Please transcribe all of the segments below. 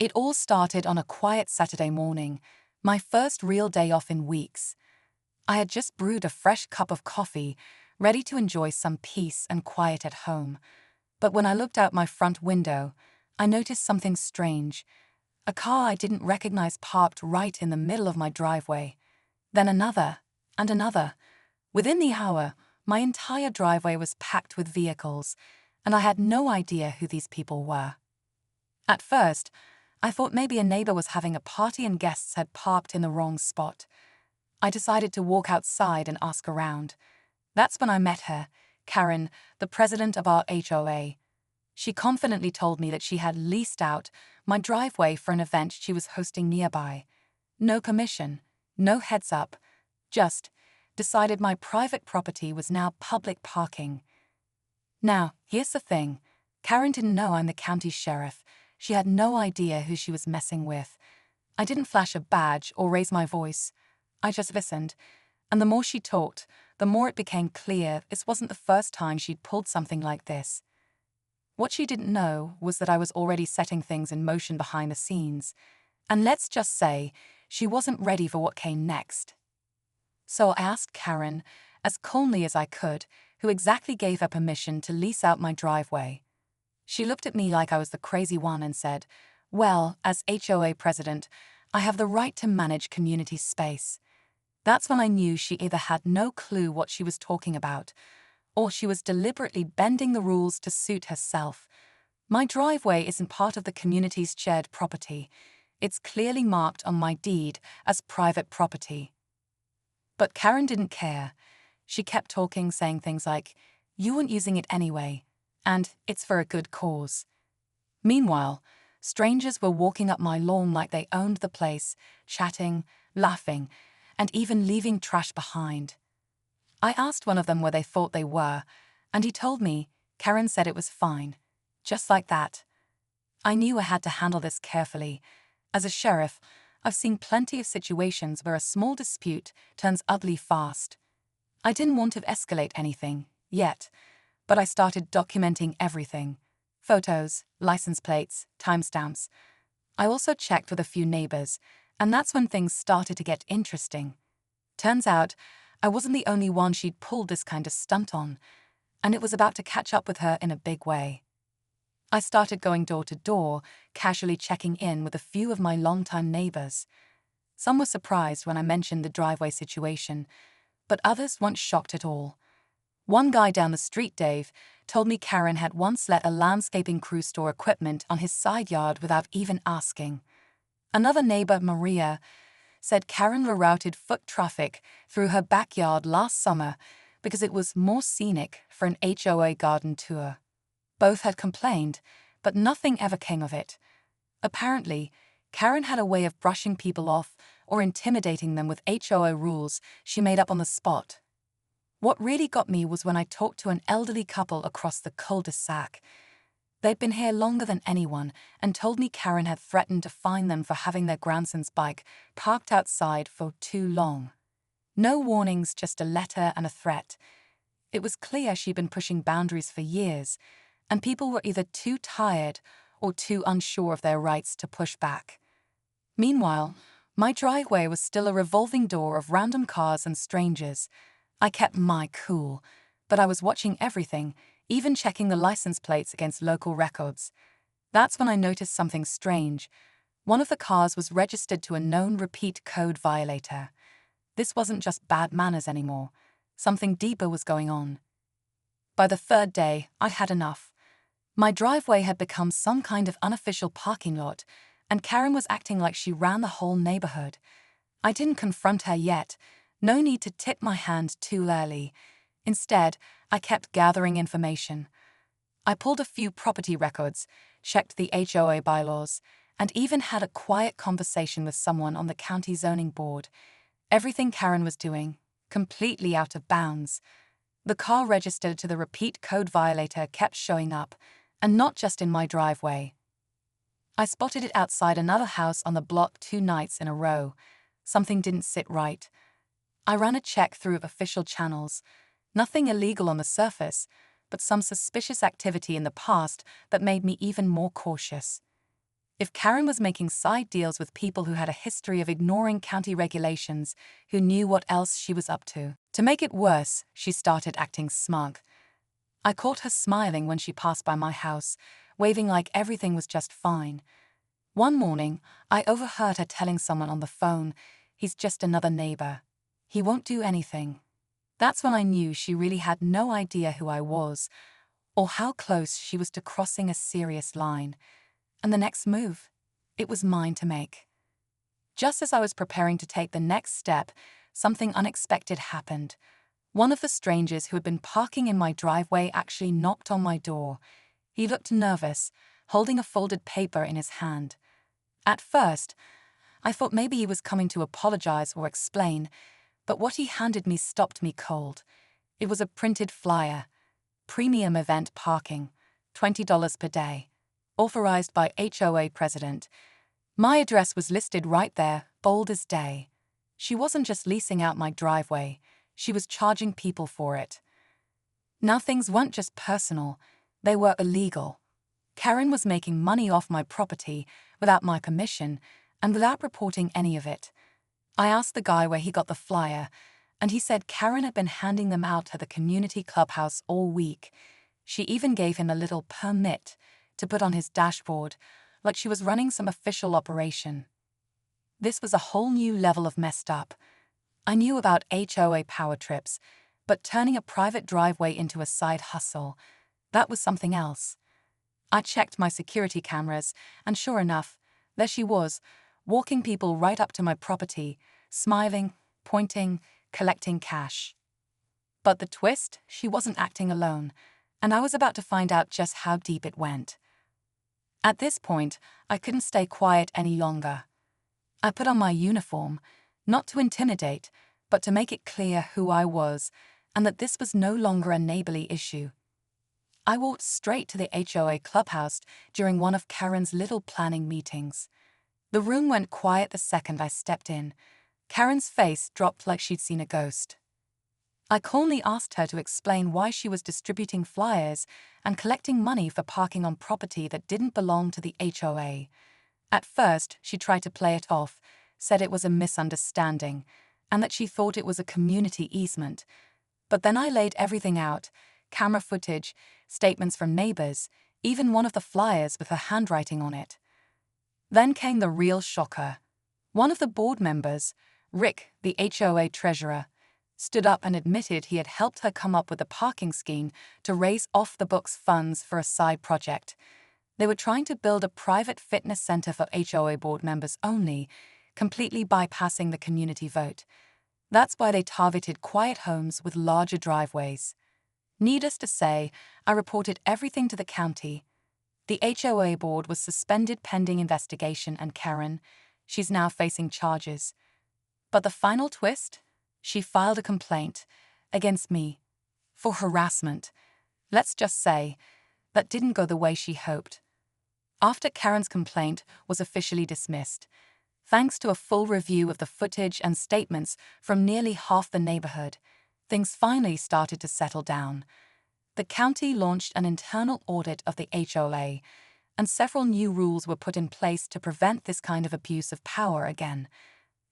It all started on a quiet Saturday morning, my first real day off in weeks. I had just brewed a fresh cup of coffee, ready to enjoy some peace and quiet at home. But when I looked out my front window, I noticed something strange. A car I didn't recognize parked right in the middle of my driveway. Then another, and another. Within the hour, my entire driveway was packed with vehicles, and I had no idea who these people were. At first, I thought maybe a neighbor was having a party and guests had parked in the wrong spot. I decided to walk outside and ask around. That's when I met her, Karen, the president of our HOA. She confidently told me that she had leased out my driveway for an event she was hosting nearby. No permission, no heads up, just decided my private property was now public parking. Now, here's the thing. Karen didn't know I'm the county sheriff. She had no idea who she was messing with. I didn't flash a badge or raise my voice. I just listened, and the more she talked, the more it became clear this wasn't the first time she'd pulled something like this. What she didn't know was that I was already setting things in motion behind the scenes, and let's just say she wasn't ready for what came next. So I asked Karen, as calmly as I could, who exactly gave her permission to lease out my driveway. She looked at me like I was the crazy one and said, "Well, as HOA president, I have the right to manage community space." That's when I knew she either had no clue what she was talking about, or she was deliberately bending the rules to suit herself. My driveway isn't part of the community's shared property. It's clearly marked on my deed as private property. But Karen didn't care. She kept talking, saying things like, "You weren't using it anyway," and "it's for a good cause." Meanwhile, strangers were walking up my lawn like they owned the place, chatting, laughing, and even leaving trash behind. I asked one of them where they thought they were, and he told me. Karen said it was fine. Just like that. I knew I had to handle this carefully. As a sheriff, I've seen plenty of situations where a small dispute turns ugly fast. I didn't want to escalate anything, yet, but I started documenting everything. Photos, license plates, timestamps. I also checked with a few neighbors, and that's when things started to get interesting. Turns out, I wasn't the only one she'd pulled this kind of stunt on, and it was about to catch up with her in a big way. I started going door to door, casually checking in with a few of my longtime neighbors. Some were surprised when I mentioned the driveway situation, but others weren't shocked at all. One guy down the street, Dave, told me Karen had once let a landscaping crew store equipment on his side yard without even asking. Another neighbor, Maria, said Karen rerouted foot traffic through her backyard last summer because it was more scenic for an HOA garden tour. Both had complained, but nothing ever came of it. Apparently, Karen had a way of brushing people off or intimidating them with HOA rules she made up on the spot. What really got me was when I talked to an elderly couple across the cul-de-sac. They'd been here longer than anyone and told me Karen had threatened to fine them for having their grandson's bike parked outside for too long. No warnings, just a letter and a threat. It was clear she'd been pushing boundaries for years, and people were either too tired or too unsure of their rights to push back. Meanwhile, my driveway was still a revolving door of random cars and strangers. I kept my cool, but I was watching everything, even checking the license plates against local records. That's when I noticed something strange. One of the cars was registered to a known repeat code violator. This wasn't just bad manners anymore. Something deeper was going on. By the third day, I'd had enough. My driveway had become some kind of unofficial parking lot, and Karen was acting like she ran the whole neighborhood. I didn't confront her yet. No need to tip my hand too early. Instead, I kept gathering information. I pulled a few property records, checked the HOA bylaws, and even had a quiet conversation with someone on the county zoning board. Everything Karen was doing, completely out of bounds. The car registered to the repeat code violator kept showing up, and not just in my driveway. I spotted it outside another house on the block 2 nights in a row. Something didn't sit right. I ran a check through official channels. Nothing illegal on the surface, but some suspicious activity in the past that made me even more cautious. If Karen was making side deals with people who had a history of ignoring county regulations, who knew what else she was up to? To make it worse, she started acting smug. I caught her smiling when she passed by my house, waving like everything was just fine. One morning, I overheard her telling someone on the phone, "He's just another neighbor. He won't do anything." That's when I knew she really had no idea who I was, or how close she was to crossing a serious line. And the next move, it was mine to make. Just as I was preparing to take the next step, something unexpected happened. One of the strangers who had been parking in my driveway actually knocked on my door. He looked nervous, holding a folded paper in his hand. At first, I thought maybe he was coming to apologize or explain, but what he handed me stopped me cold. It was a printed flyer. Premium event parking, $20 per day. Authorized by HOA president. My address was listed right there, bold as day. She wasn't just leasing out my driveway, she was charging people for it. Now things weren't just personal, they were illegal. Karen was making money off my property without my permission and without reporting any of it. I asked the guy where he got the flyer, and he said Karen had been handing them out at the community clubhouse all week. She even gave him a little permit to put on his dashboard, like she was running some official operation. This was a whole new level of messed up. I knew about HOA power trips, but turning a private driveway into a side hustle, that was something else. I checked my security cameras, and sure enough, there she was, walking people right up to my property, smiling, pointing, collecting cash. But the twist, she wasn't acting alone, and I was about to find out just how deep it went. At this point, I couldn't stay quiet any longer. I put on my uniform, not to intimidate, but to make it clear who I was, and that this was no longer a neighborly issue. I walked straight to the HOA clubhouse during one of Karen's little planning meetings. The room went quiet the second I stepped in. Karen's face dropped like she'd seen a ghost. I calmly asked her to explain why she was distributing flyers and collecting money for parking on property that didn't belong to the HOA. At first, she tried to play it off, said it was a misunderstanding, and that she thought it was a community easement. But then I laid everything out, camera footage, statements from neighbors, even one of the flyers with her handwriting on it. Then came the real shocker. One of the board members, Rick, the HOA treasurer, stood up and admitted he had helped her come up with a parking scheme to raise off-the-books funds for a side project. They were trying to build a private fitness center for HOA board members only, completely bypassing the community vote. That's why they targeted quiet homes with larger driveways. Needless to say, I reported everything to the county. The HOA board was suspended pending investigation, and Karen, she's now facing charges. But the final twist? She filed a complaint against me for harassment. Let's just say that didn't go the way she hoped. After Karen's complaint was officially dismissed, thanks to a full review of the footage and statements from nearly half the neighborhood, things finally started to settle down. The county launched an internal audit of the HOA, and several new rules were put in place to prevent this kind of abuse of power again.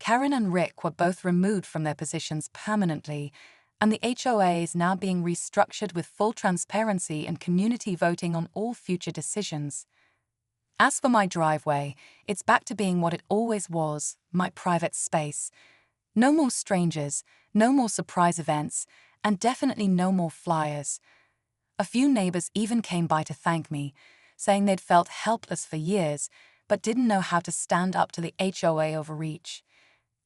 Karen and Rick were both removed from their positions permanently, and the HOA is now being restructured with full transparency and community voting on all future decisions. As for my driveway, it's back to being what it always was, my private space. No more strangers, no more surprise events, and definitely no more flyers. A few neighbors even came by to thank me, saying they'd felt helpless for years, but didn't know how to stand up to the HOA overreach.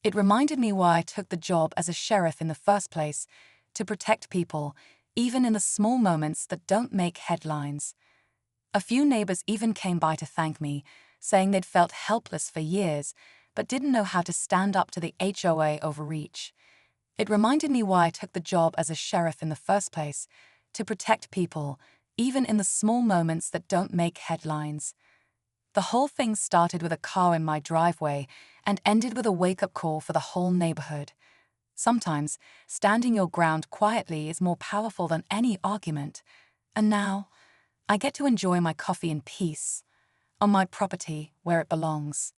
It reminded me why I took the job as a sheriff in the first place, to protect people, even in the small moments that don't make headlines. A few neighbors even came by to thank me, saying they'd felt helpless for years, but didn't know how to stand up to the HOA overreach. It reminded me why I took the job as a sheriff in the first place, to protect people, even in the small moments that don't make headlines. The whole thing started with a car in my driveway and ended with a wake-up call for the whole neighborhood. Sometimes, standing your ground quietly is more powerful than any argument. And now, I get to enjoy my coffee in peace. on my property where it belongs.